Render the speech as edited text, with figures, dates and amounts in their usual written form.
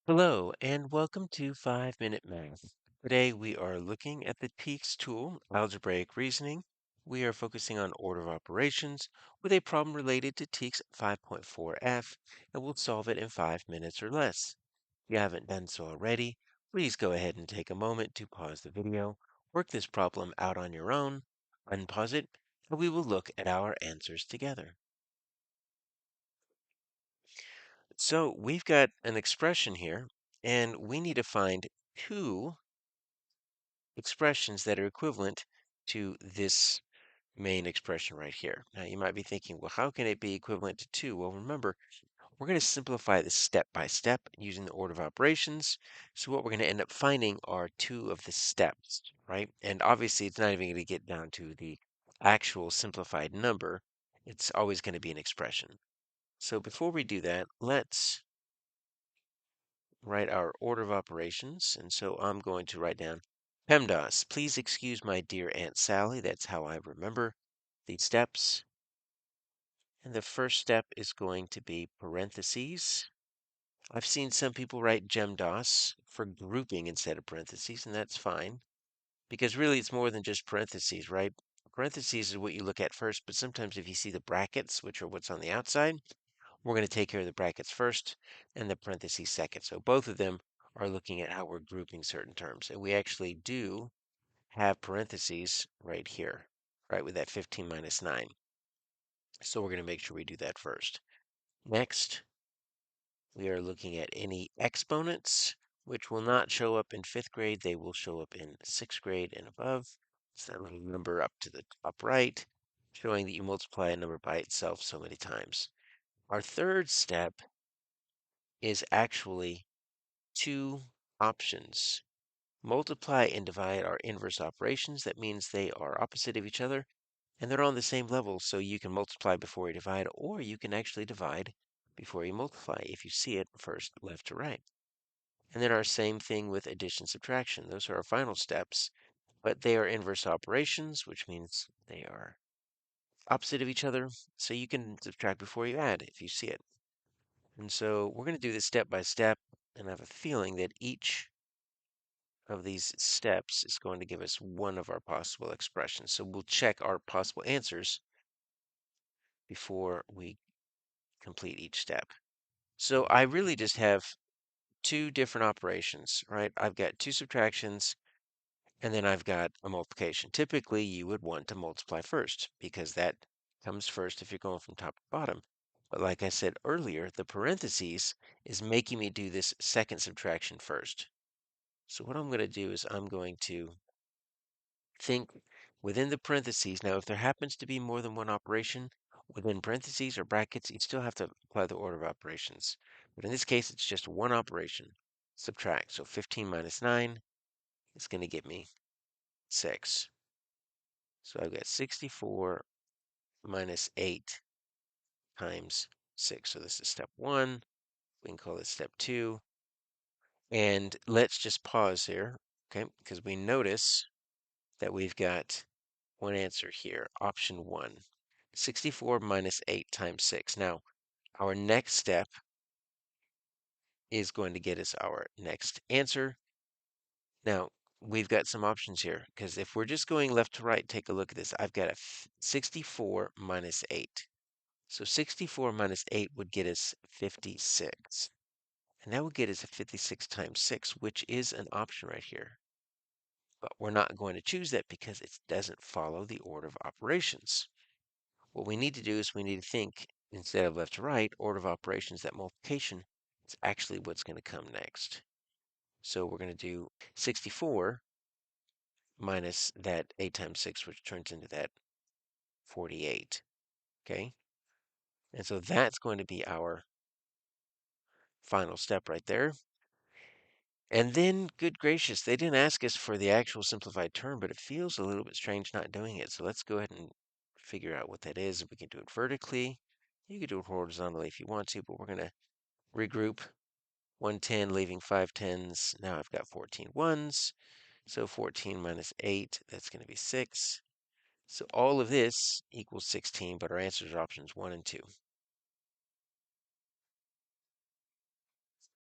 Hello, and welcome to 5 Minute Math. Today we are looking at the TEKS tool, Algebraic Reasoning. We are focusing on order of operations with a problem related to TEKS 5.4f, and we'll solve it in 5 minutes or less. If you haven't done so already, please go ahead and take a moment to pause the video, work this problem out on your own, unpause it, and we will look at our answers together. So we've got an expression here, and we need to find two expressions that are equivalent to this main expression right here. Now, you might be thinking, well, how can it be equivalent to 2? Well, remember, we're going to simplify this step by step using the order of operations. So what we're going to end up finding are two of the steps, right? And obviously, it's not even going to get down to the actual simplified number. It's always going to be an expression. So before we do that, let's write our order of operations. And so I'm going to write down PEMDAS. Please excuse my dear Aunt Sally. That's how I remember the steps. And the first step is going to be parentheses. I've seen some people write GEMDAS for grouping instead of parentheses, and that's fine because really it's more than just parentheses, right? Parentheses is what you look at first, but sometimes if you see the brackets, which are what's on the outside, we're going to take care of the brackets first and the parentheses second. So both of them are looking at how we're grouping certain terms. And we actually do have parentheses right here, right, with that 15 minus 9. So we're going to make sure we do that first. Next, we are looking at any exponents, which will not show up in 5th grade. They will show up in 6th grade and above. It's that little number up to the top right, showing that you multiply a number by itself so many times. Our third step is actually two options. Multiply and divide are inverse operations. That means they are opposite of each other and they're on the same level. So you can multiply before you divide, or you can actually divide before you multiply if you see it first left to right. And then our same thing with addition subtraction. Those are our final steps, but they are inverse operations, which means they are opposite of each other. So you can subtract before you add if you see it. And so we're going to do this step by step, and I have a feeling that each of these steps is going to give us one of our possible expressions. So we'll check our possible answers before we complete each step. So I really just have two different operations, right? I've got two subtractions and then I've got a multiplication. Typically, you would want to multiply first because that comes first if you're going from top to bottom. But like I said earlier, the parentheses is making me do this second subtraction first. So what I'm going to do is I'm going to think within the parentheses. Now, if there happens to be more than one operation within parentheses or brackets, you still have to apply the order of operations. But in this case, it's just one operation, subtract. So 15 minus 9 is going to give me 6. So I've got 64 minus 8 times 6. So this is step 1. We can call it step 2. And let's just pause here, okay? Because we notice that we've got one answer here, option 1. 64 minus 8 times 6. Now, our next step is going to get us our next answer. Now, we've got some options here because if we're just going left to right, take a look at this. I've got a 64 minus 8. So 64 minus 8 would get us 56. And that would get us a 56 times 6, which is an option right here. But we're not going to choose that because it doesn't follow the order of operations. What we need to do is we need to think, instead of left to right, order of operations, that multiplication is actually what's going to come next. So we're going to do 64 minus that 8 times 6, which turns into that 48. Okay? And so that's going to be our final step right there. And then, good gracious, they didn't ask us for the actual simplified term, but it feels a little bit strange not doing it. So let's go ahead and figure out what that is. We can do it vertically. You can do it horizontally if you want to, but we're going to regroup 110, leaving 5 tens. Now I've got 14 ones. So 14 minus 8, that's going to be 6. So all of this equals 16, but our answers are options 1 and 2.